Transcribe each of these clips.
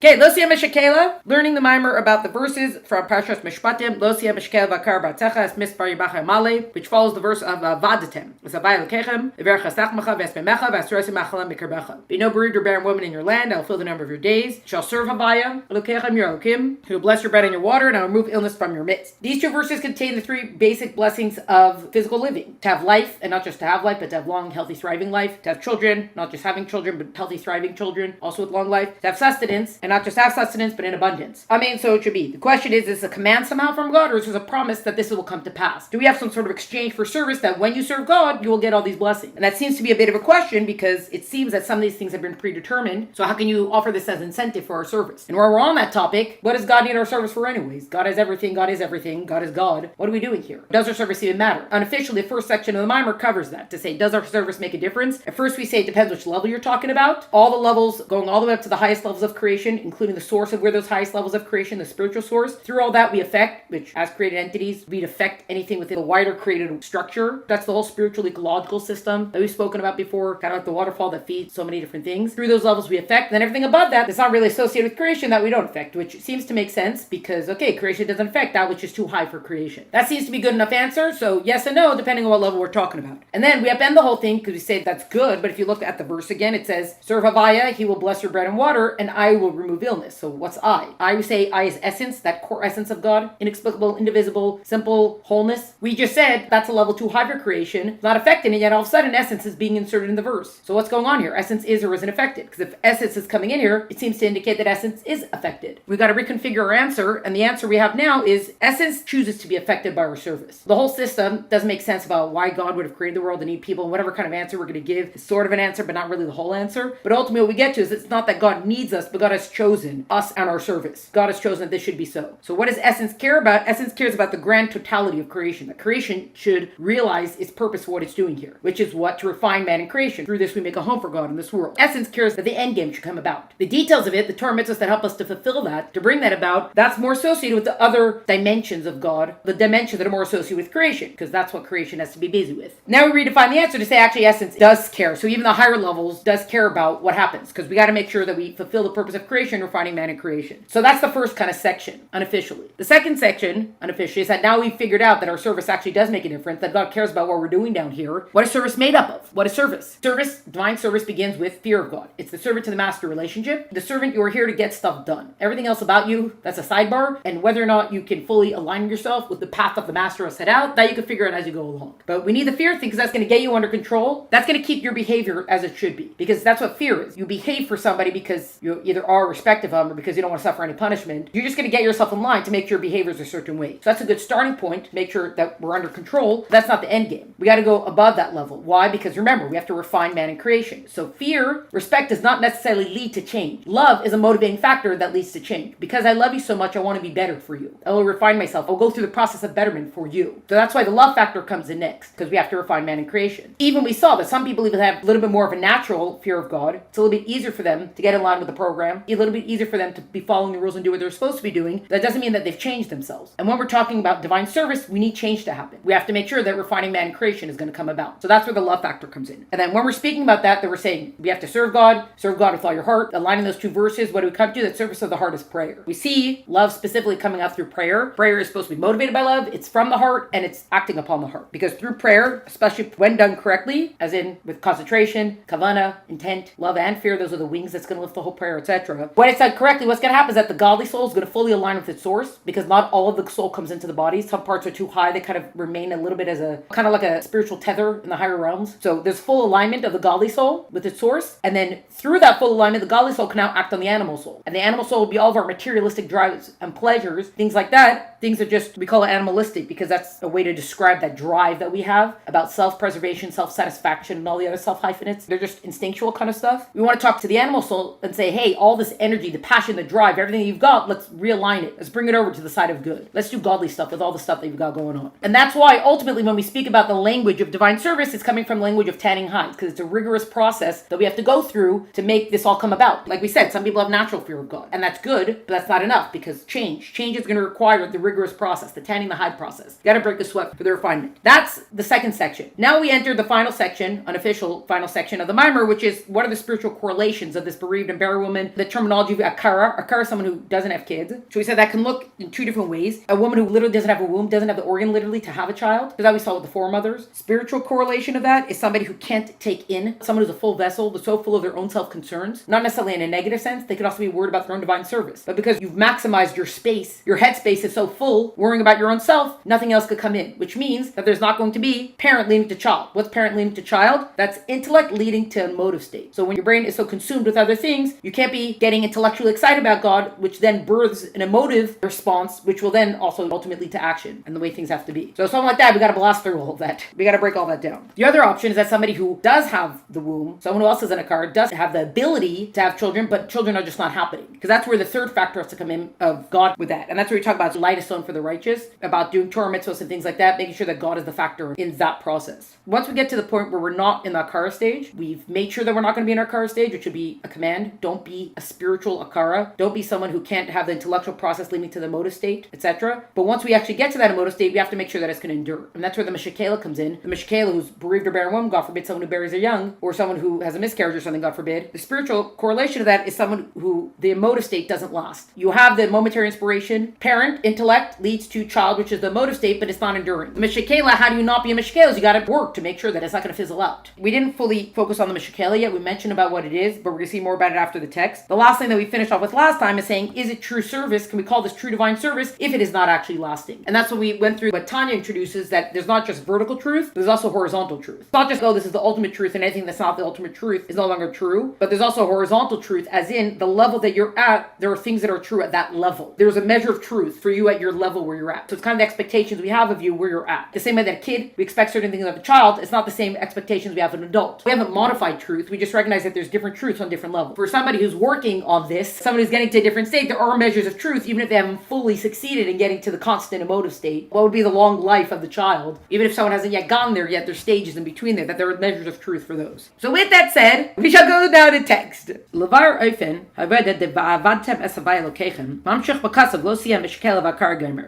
Okay, Sihiye Mishakeila, learning the Maamar about the verses from Parshas Mishpatim, Sihiye Mishakeila v'akar b'atzecha es mispar yibachai male, which follows the verse of Vadatem. V'savai lekechem, v'verchas tachmacha v'esmemecha v'asrosim machalem b'karbecha. Be no bereaved or barren woman in your land, I will fill the number of your days. Shall serve Havaya, Elokechem your Elokim, who will bless your bread and your water, and I will remove illness from your midst. These two verses contain the three basic blessings of physical living. To have life, and not just to have life, but to have long, healthy, thriving life. To have children, not just having children, but healthy, thriving children, also with long life. To have sustenance, and not just have sustenance, but in abundance. So it should be. The question is this a command somehow from God, or is this a promise that this will come to pass? Do we have some sort of exchange for service that when you serve God, you will get all these blessings? And that seems to be a bit of a question because it seems that some of these things have been predetermined. So how can you offer this as incentive for our service? And while we're on that topic, what does God need our service for anyways? God is everything, God is everything, God is God. What are we doing here? Does our service even matter? Unofficially, the first section of the Maamar covers that, to say, does our service make a difference? At first we say it depends which level you're talking about. All the levels, going all the way up to the highest levels of creation, including the source of where those highest levels of creation, the spiritual source. Through all that we affect, which as created entities, we'd affect anything within the wider created structure. That's the whole spiritual ecological system that we've spoken about before, kind of like the waterfall that feeds so many different things. Through those levels we affect, then everything above that that's not really associated with creation that we don't affect, which seems to make sense because, okay, creation doesn't affect that which is too high for creation. That seems to be good enough answer, so yes and no, depending on what level we're talking about. And then we upend the whole thing because we say that's good, but if you look at the verse again, it says, serve Havaya, he will bless your bread and water, and I will remove illness. So what's I? I would say I is essence, that core essence of God, inexplicable, indivisible, simple, wholeness. We just said that's a level too high for creation, not affected, and yet all of a sudden essence is being inserted in the verse. So what's going on here? Essence is or isn't affected? Because if essence is coming in here, it seems to indicate that essence is affected. We've got to reconfigure our answer, and the answer we have now is essence chooses to be affected by our service. The whole system doesn't make sense about why God would have created the world and need people, and whatever kind of answer we're going to give is sort of an answer, but not really the whole answer. But ultimately what we get to is it's not that God needs us, but God has chosen us and our service. God has chosen that this should be so. So what does essence care about? Essence cares about the grand totality of creation. That creation should realize its purpose for what it's doing here, which is what? To refine man in creation. Through this we make a home for God in this world. Essence cares that the end game should come about. The details of it, the Torah mitzvahs that help us to fulfill that, to bring that about, that's more associated with the other dimensions of God, the dimensions that are more associated with creation, because that's what creation has to be busy with. Now we redefine the answer to say actually essence does care. So even the higher levels does care about what happens, because we got to make sure that we fulfill the purpose of creation, refining man in creation. So that's the first kind of section, unofficially. The second section, unofficially, is that now we've figured out that our service actually does make a difference, that God cares about what we're doing down here. What is service made up of? What is service? Service, divine service, begins with fear of God. It's the servant to the master relationship. The servant, you are here to get stuff done. Everything else about you, that's a sidebar, and whether or not you can fully align yourself with the path that the master has set out, that you can figure out as you go along. But we need the fear thing because that's going to get you under control. That's going to keep your behavior as it should be, because that's what fear is. You behave for somebody because you either are respective of them or because you don't want to suffer any punishment. You're just going to get yourself in line to make your behaviors a certain way. So that's a good starting point to make sure that we're under control. That's not the end game. We got to go above that level. Why? Because remember, we have to refine man in creation. So fear, respect does not necessarily lead to change. Love is a motivating factor that leads to change. Because I love you so much, I want to be better for you. I will refine myself. I'll go through the process of betterment for you. So that's why the love factor comes in next, because we have to refine man in creation. Even we saw that some people even have a little bit more of a natural fear of God. It's a little bit easier for them to get in line with the program, a little bit easier for them to be following the rules and do what they're supposed to be doing. That doesn't mean that they've changed themselves. And when we're talking about divine service, we need change to happen. We have to make sure that refining man in creation is going to come about. So that's where the love factor comes in. And then when we're speaking about that we're saying we have to serve God with all your heart. Aligning those two verses, what do we come to? That service of the heart is prayer. We see love specifically coming out through prayer. Prayer is supposed to be motivated by love. It's from the heart and it's acting upon the heart. Because through prayer, especially when done correctly, as in with concentration, kavana, intent, love, and fear, those are the wings that's going to lift the whole prayer, etc. When it's done correctly, what's going to happen is that the godly soul is going to fully align with its source, because not all of the soul comes into the body. Some parts are too high. They kind of remain a little bit as a kind of like a spiritual tether in the higher realms. So there's full alignment of the godly soul with its source. And then through that full alignment, the godly soul can now act on the animal soul. And the animal soul will be all of our materialistic drives and pleasures, things like that. Things are just, we call it animalistic because that's a way to describe that drive that we have about self-preservation, self-satisfaction, and all the other self-hyphenates. They're just instinctual kind of stuff. We want to talk to the animal soul and say, hey, all this energy, the passion, the drive, everything you've got, let's realign it. Let's bring it over to the side of good. Let's do godly stuff with all the stuff that you've got going on. And that's why ultimately when we speak about the language of divine service, it's coming from the language of tanning hides, because it's a rigorous process that we have to go through to make this all come about. Like we said, some people have natural fear of God, and that's good, but that's not enough, because change is going to require the rigorous process, the tanning the hide process. You got to break the sweat for the refinement. That's the second section. Now we enter the final section, unofficial final section of the Maamar, which is what are the spiritual correlations of this bereaved and barren woman, the term terminology of akara. Akara is someone who doesn't have kids. So we said that can look in two different ways. A woman who literally doesn't have a womb, doesn't have the organ literally to have a child. Because that we saw with the foremothers. Spiritual correlation of that is somebody who can't take in, someone who's a full vessel, but so full of their own self-concerns. Not necessarily in a negative sense. They could also be worried about their own divine service. But because you've maximized your space, your headspace is so full, worrying about your own self, nothing else could come in. Which means that there's not going to be parent leading to child. What's parent leading to child? That's intellect leading to emotive state. So when your brain is so consumed with other things, you can't be getting intellectually excited about God, which then births an emotive response, which will then also ultimately lead to action and the way things have to be. So something like that, we got to blast through all of that. We got to break all that down. The other option is that somebody who does have the womb, someone who else is in a car, does have the ability to have children, but children are just not happening. Because that's where the third factor has to come in of God with that. And that's where we talk about light a stone for the righteous, about doing Torah mitzvahs and things like that, making sure that God is the factor in that process. Once we get to the point where we're not in the akara stage, we've made sure that we're not going to be in our akara stage, which should be a command. Don't be a spiritual akara. Don't be someone who can't have the intellectual process leading to the emotive state, etc. But once we actually get to that emotive state, we have to make sure that it's going to endure. And that's where the Mishakelia comes in. The Mishakelia who's bereaved or barren woman, God forbid someone who buries their young, or someone who has a miscarriage or something, God forbid. The spiritual correlation of that is someone who the emotive state doesn't last. You have the momentary inspiration. Parent, intellect, leads to child, which is the emotive state, but it's not enduring. The Mishakelia, how do you not be a Mishakelia? You got to work to make sure that it's not going to fizzle out. We didn't fully focus on the Mishakelia yet. We mentioned about what it is, but we're going to see more about it after the text. The last thing that we finished off with last time is saying, is it true service? Can we call this true divine service if it is not actually lasting? And that's what we went through. What Tanya introduces, that there's not just vertical truth, there's also horizontal truth. It's not just, oh, this is the ultimate truth and anything that's not the ultimate truth is no longer true, but there's also horizontal truth, as in the level that you're at, there are things that are true at that level. There's a measure of truth for you at your level where you're at. So it's kind of the expectations we have of you where you're at. The same way that a kid, we expect certain things of a child, it's not the same expectations we have of an adult. We haven't modified truth, we just recognize that there's different truths on different levels. For somebody who's working on this, somebody who's getting to a different state, there are measures of truth, even if they haven't fully succeeded in getting to the constant emotive state. What would be the long life of the child? Even if someone hasn't yet gotten there yet, there's stages in between there, that there are measures of truth for those. So with that said, we shall go down to text. Levar oifen,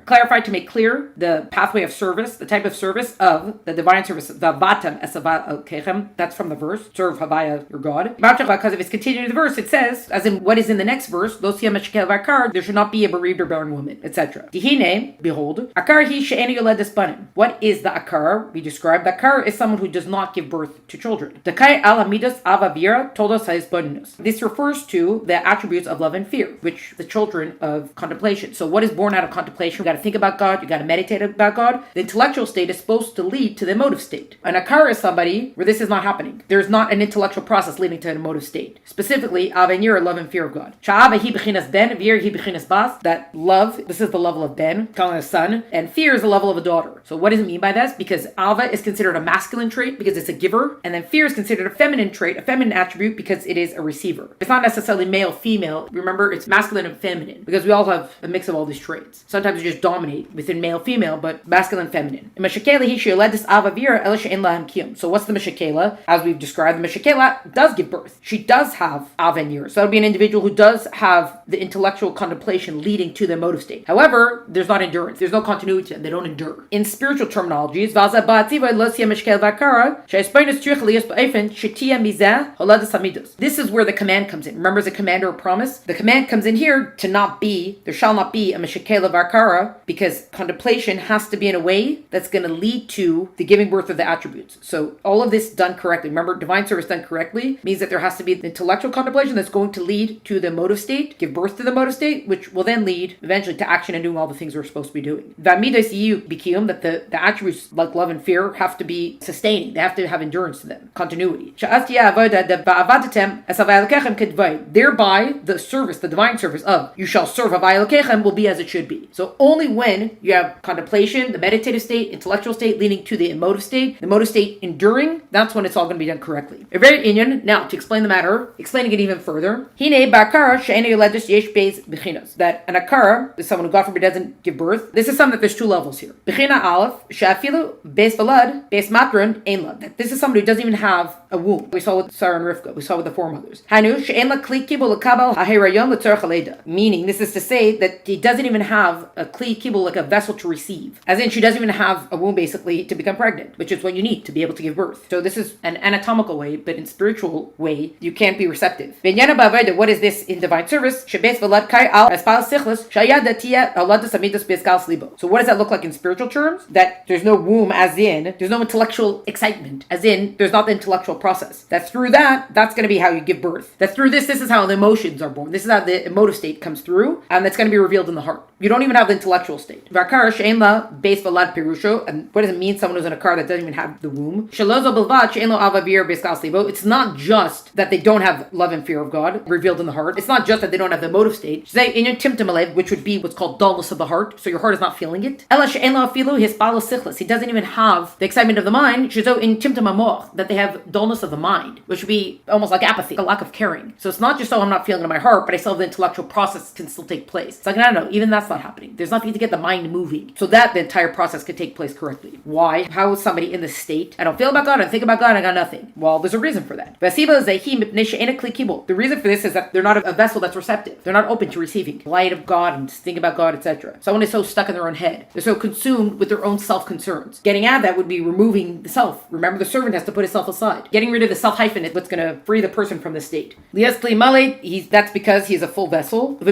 clarify to make clear the pathway of service, the type of service of the divine service. That's from the verse. Serve Havaya, your God. Because if it's continuing the verse, it says, as in what is in the next verse, there should not be a bereaved or barren woman, etc. Dihine, behold, akar hi she'enu yoledes banim. What is the akar? We described the akar is someone who does not give birth to children. Dakai al hamidas avavira told us bonus. This refers to the attributes of love and fear, which the children of contemplation. So what is born out of contemplation? You got to think about God, you got to meditate about God. The intellectual state is supposed to lead to the emotive state. An akar is somebody where this is not happening. There's not an intellectual process leading to an emotive state. Specifically, avenir, love and fear of God. Sha'ava hi bechinas ben, vir hi bechinas bas. That love, this is the level of ben, calling a son, and fear is the level of a daughter. So what does it mean by this? Because ava is considered a masculine trait because it's a giver, and then fear is considered a feminine trait, a feminine attribute because it is a receiver. It's not necessarily male, female. Remember, it's masculine and feminine because we all have a mix of all these traits. Sometimes you just dominate within male, female, but masculine, feminine. So what's the Mishakelia? As we've described, the Mishakelia does give birth. She does have avenir. So that would be an individual who does have the intellectual contemplation leading to the emotive state. However, there's not endurance. There's no continuity and they don't endure. In spiritual terminologies, this is where the command comes in. Remember, as a command or a promise? The command comes in here to not be, there shall not be a Mishakelia Vakara, because contemplation has to be in a way that's going to lead to the giving birth of the attributes. So all of this done correctly. Remember, divine service done correctly means that there has to be the intellectual contemplation that's going to lead to the emotive state, give birth to the emotive state, which will then lead eventually to action and doing all the things we're supposed to be doing. That the attributes like love and fear have to be sustaining. They have to have endurance to them, continuity. Thereby, the service, the divine service of you shall serve Havaya Lokechem will be as it should be. So only when you have contemplation, the meditative state, intellectual state leading to the emotive state enduring, that's when it's all going to be done correctly. A very Inyan. Now, to explain the matter, explaining it even further, that an akara is someone who, God forbid, doesn't give birth. This is something that there's two levels here. Bechina Aleph, Shafilu, Beis Valad, Beis Matron, Einla. That this is somebody who doesn't even have a womb. We saw with Sarah and Rivka. We saw with the foremothers. Hanu, She'enla Kli Kibul Lakabal Hahirayon L'Tzorach Haleda. Meaning, this is to say that he doesn't even have a Kli Kibul, like a vessel to receive. As in, she doesn't even have a womb, basically, to become pregnant, which is what you need to be able to give birth. So this is an anatomical way, but in spiritual way, you can't be receptive. What what is this in divine service? So what does that look like in spiritual terms? That there's no womb, as in there's no intellectual excitement, as in there's not the intellectual process. That through that's going to be how you give birth. That through this is how the emotions are born. This is how the emotive state comes through, and that's going to be revealed in the heart. You don't even have the intellectual state. And what does it mean, someone who's in a car that doesn't even have the womb? It's not just that they don't have love and fear of God revealed in the heart. It's not just that they don't have the emotive state, which would be what's called dullness of the heart, so your heart is not feeling it. He doesn't even have the excitement of the mind, that they have dullness of the mind, which would be almost like apathy, a lack of caring. So it's not just, I'm not feeling it in my heart, but I still have the intellectual process can still take place. It's like, I don't know, even that's not happening. There's nothing to get the mind moving, so that the entire process could take place correctly. Why? How is somebody in this state? I don't feel about God, I think about God, I got nothing. Well, there's a reason for that. The reason for this is that they're not a vessel that's receptive. They're not open to receiving light of God and think about God, etc. Someone is so stuck in their own head. They're so consumed with their own self-concerns. Getting out of that would be removing the self. Remember, the servant has to put himself aside. Getting rid of the self-hyphen is what's going to free the person from the state. That's because he's a full vessel. And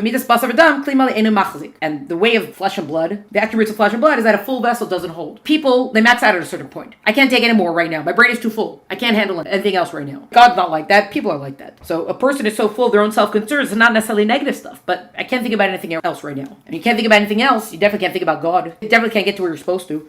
the way of flesh and blood, the attributes of flesh and blood, is that a full vessel doesn't hold. People, they max out at a certain point. I can't take any more right now. My brain is too full. I can't handle anything else right now. God's not like that. People are like that. So a person is so full of their own self-concerns, it's not necessarily negative stuff, but I can't think about anything else right now. And you can't think about anything else, you definitely can't think about God. You definitely can't get to where you're supposed to.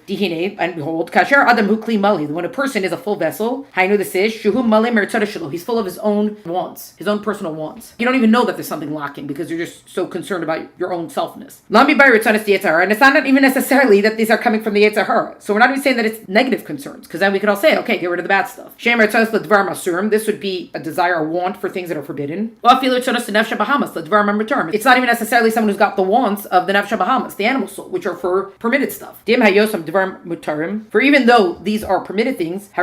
And behold, when a person is a full vessel, this is, he's full of his own wants, his own personal wants. You don't even know that there's something lacking because you're just so concerned about your own selfness. And it's not even necessarily that these are coming from the Yetzer Hara. So we're not even saying that it's negative concerns, because then we could all say, okay, get rid of the bad stuff. This would be a desire, a want for things that are forbidden. It's not even necessarily someone who's got the wants of the Nefesh HaBahamas, the animal soul, which are for permitted stuff. For even though these are permitted things, the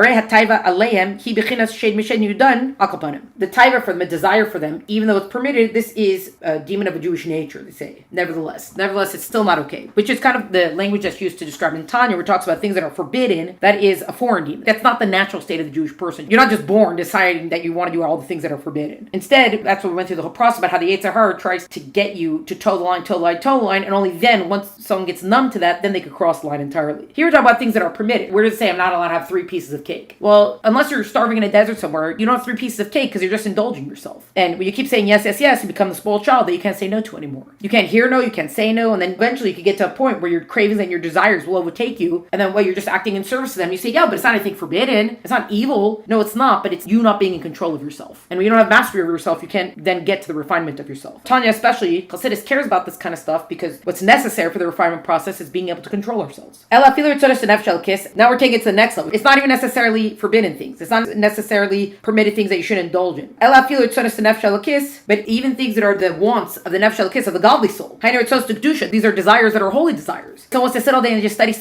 taiva for them, a desire for them, even though it's permitted, this is a demon of a Jewish nature, they say. Nevertheless, it's still not okay. Which is kind of the language that's used to describe in Tanya, where it talks about things that are forbidden. That is a foreign demon. That's not the natural state of the Jewish person. You're not just born deciding that you want to do all the things that are forbidden. Instead, that's what we went through the whole process about how the Yetzer Hara tries to get you to toe the line, and only then, once someone gets numb to that, then they could cross the line entirely. Here we're talking about things that are permitted. Where does it say I'm not allowed to have 3 pieces of cake? Well, unless you're starving in a desert somewhere, you don't have 3 pieces of cake because you're just indulging yourself. And when you keep saying yes, yes, yes, you become the spoiled child that you can't say no to anymore. You can't hear no, you can't say no, and then eventually you could get to a point where your cravings and your desires will overtake you, and then you're just acting in service to them. You say, yeah, but it's not anything forbidden. It's not evil. No, it's not, but it's you not being in control of yourself. And when you don't have mastery over yourself, you can't then get to the refinement of yourself. Tanya especially, Chassidus cares about this kind of stuff because what's necessary for the refinement process is being able to control ourselves. Now we're taking it to the next level. It's not even necessarily forbidden things. It's not necessarily permitted things that you shouldn't indulge in. But even things that are the wants of the nefesh elokis, of the godly soul. These are desires that are holy desires. Someone wants to sit all day and just study.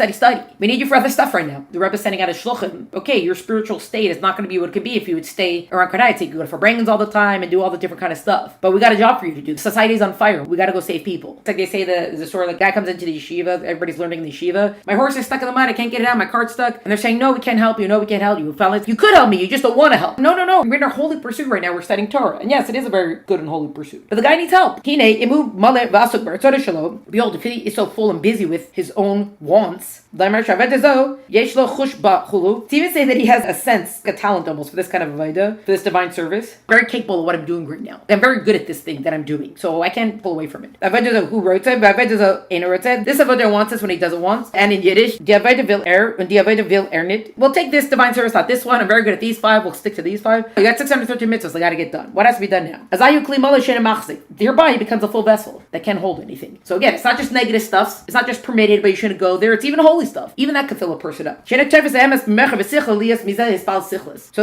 We need you for other stuff right now. The Rebbe is sending out a shluchim. Okay, your spiritual state is not going to be what it could be if you would stay around Kadai. You could go to Farbrengens all the time and do all the different kind of stuff. But we got a job for you to do. Society's on fire. We got to go save people. It's like they say the story, the guy comes into the yeshiva, everybody's learning in the yeshiva. My horse is stuck in the mud, I can't get it out, my cart's stuck. And they're saying, no, we can't help you. No, we can't help you. You could help me, you just don't want to help. No. We're in our holy pursuit right now. We're studying Torah. And yes, it is a very good and holy pursuit. But the guy needs help. Behold, if he is so full and busy with his own wants, to even say that he has a sense, a talent almost for this kind of avodah, for this divine service, very capable of what I'm doing right now. I'm very good at this thing that I'm doing, so I can't pull away from it. This avodah wants this when he doesn't want, and in Yiddish, we'll take this divine service, not this one. I'm very good at these 5. We'll stick to these 5. You got 613 mitzvahs. They got to get done. What has to be done now? Thereby, he becomes a full vessel that can't hold anything. So again, it's not just negative stuff. It's not just permitted, but you shouldn't go there. It's even holy stuff. Even that could fill a person up. So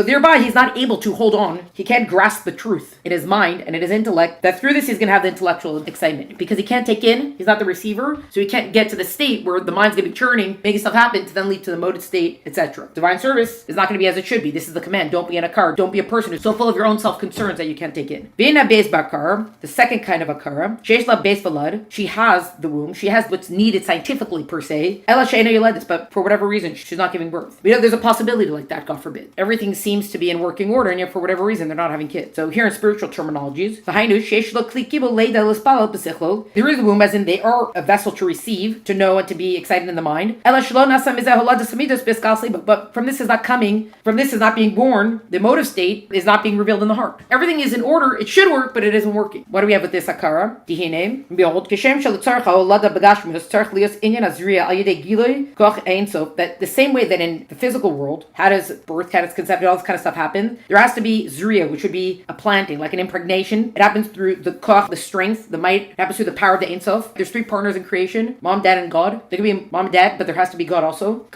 thereby, he's not able to hold on. He can't grasp the truth in his mind and in his intellect, that through this he's going to have the intellectual excitement. Because he can't take in, he's not the receiver, so he can't get to the state where the mind's going to be churning, making stuff happen to then lead to the motive state, etc. Divine service is not going to be as it should be. This is the command. Don't be in a car. Don't be a person who's so full of your own self-concerns that you can't take in. The second kind of akara, she has the womb, she has what's needed scientifically per se, Ela she'eina yoledis, but for whatever reason, she's not giving birth. We know there's a possibility like that, God forbid. Everything seems to be in working order, and yet for whatever reason, they're not having kids. So here in spiritual terminologies, there is a womb, as in they are a vessel to receive, to know and to be excited in the mind. But from this is not coming, from this is not being born, the motive state is not being revealed in the heart. Everything is in order, it should work, but it isn't working. What do we have with this akara? Behold, that the same way that in the physical world, how does birth, how does conception, all this kind of stuff happen? There has to be zriya, which would be a planting, like an impregnation. It happens through the koch, the strength, the might. It happens through the power of the Ein Sof. There's three partners in creation: mom, dad, and God. There can be mom and dad, but there has to be God also.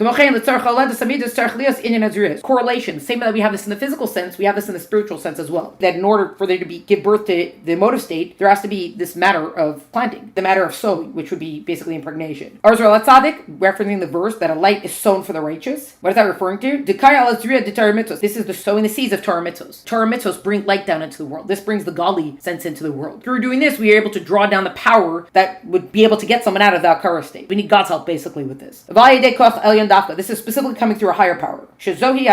Correlation. Same way that we have this in the physical sense, we have this in the spiritual sense as well. That in order for there to give birth to the motive state, there has to be this matter of planting, the matter of sowing, which would be basically impregnation. Arzra Latzadik, referencing the verse that a light is sown for the righteous. What is that referring to? This is the sowing the seeds of Torah mitzvos. Torah mitzvos bring light down into the world. This brings the godly sense into the world. Through doing this, we are able to draw down the power that would be able to get someone out of the akara state. We need God's help basically with this. This is specifically coming through a higher power. This is calling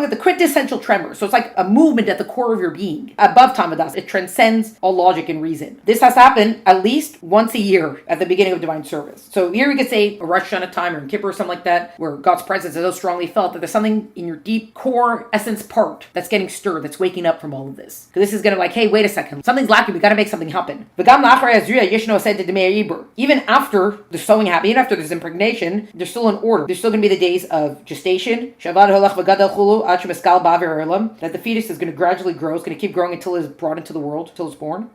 it the quintessential tremor. So it's like a movement at the core of your being. Above Tamadas, it transcends all logic and reason. This has to happen at least once a year at the beginning of divine service. So here we could say a Rosh Hashanah time or in Kippur or something like that, where God's presence is so strongly felt that there's something in your deep core essence part that's getting stirred, that's waking up from all of this. Because this is going to hey, wait a second, something's lacking, we got to make something happen. Even after the sowing happened, even after there's impregnation, there's still an order. There's still going to be the days of gestation, that the fetus is going to gradually grow, it's going to keep growing until it's brought into the world, until it's born.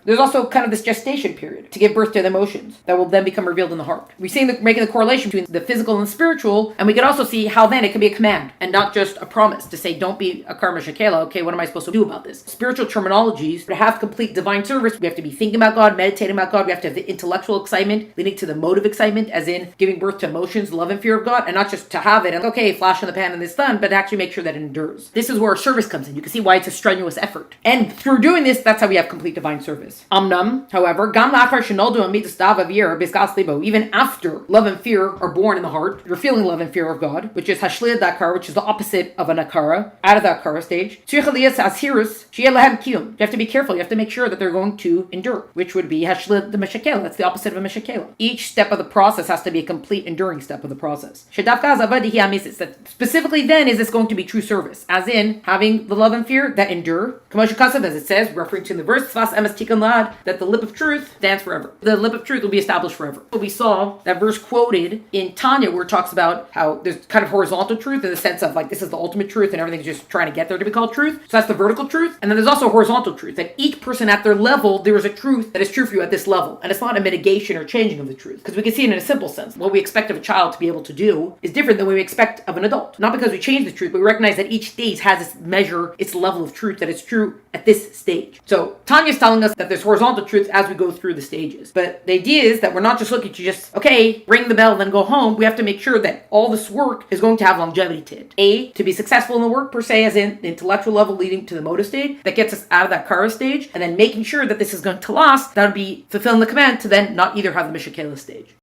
There's also kind of this gestation period to give birth to the emotions that will then become revealed in the heart. We're seeing making the correlation between the physical and the spiritual, and we can also see how then it can be a command and not just a promise to say, don't be a Mishakeila. Okay, what am I supposed to do about this? Spiritual terminologies, to have complete divine service, we have to be thinking about God, meditating about God, we have to have the intellectual excitement leading to the motive excitement, as in giving birth to emotions, love and fear of God, and not just to have it and okay, flash in the pan and it's done, but actually make sure that it endures. This is where our service comes in. You can see why it's a strenuous effort. And through doing this, that's how we have complete divine service. Amnam, however, even after love and fear are born in the heart, you're feeling love and fear of God, which is Hashliyat Dakar, which is the opposite of an Akara, out of the Akara stage. You have to be careful. You have to make sure that they're going to endure, which would be Hashliyat the Mishakelia. That's the opposite of a Mishakelia. Each step of the process has to be a complete enduring step of the process. Specifically then is this going to be true service, as in having the love and fear that endure. As it says, referring to the verse, that the lip of truth stands forever. The lip of truth will be established forever. We saw that verse quoted in Tanya where it talks about how there's kind of horizontal truth in the sense of this is the ultimate truth and everything's just trying to get there to be called truth. So that's the vertical truth. And then there's also horizontal truth, that each person at their level, there is a truth that is true for you at this level. And it's not a mitigation or changing of the truth. Because we can see it in a simple sense. What we expect of a child to be able to do is different than what we expect of an adult. Not because we change the truth, but we recognize that each stage has its measure, its level of truth that is true at this stage. So Tanya's telling us that there's horizontal truth as we go through the stages. But the idea is that we're not just looking to just, okay, ring the bell, then go home. We have to make sure that all this work is going to have longevity to it. To be successful in the work per se, as in the intellectual level leading to the motive state, that gets us out of that Kara stage, and then making sure that this is going to last, that would be fulfilling the command to then not either have the Mishakelia stage.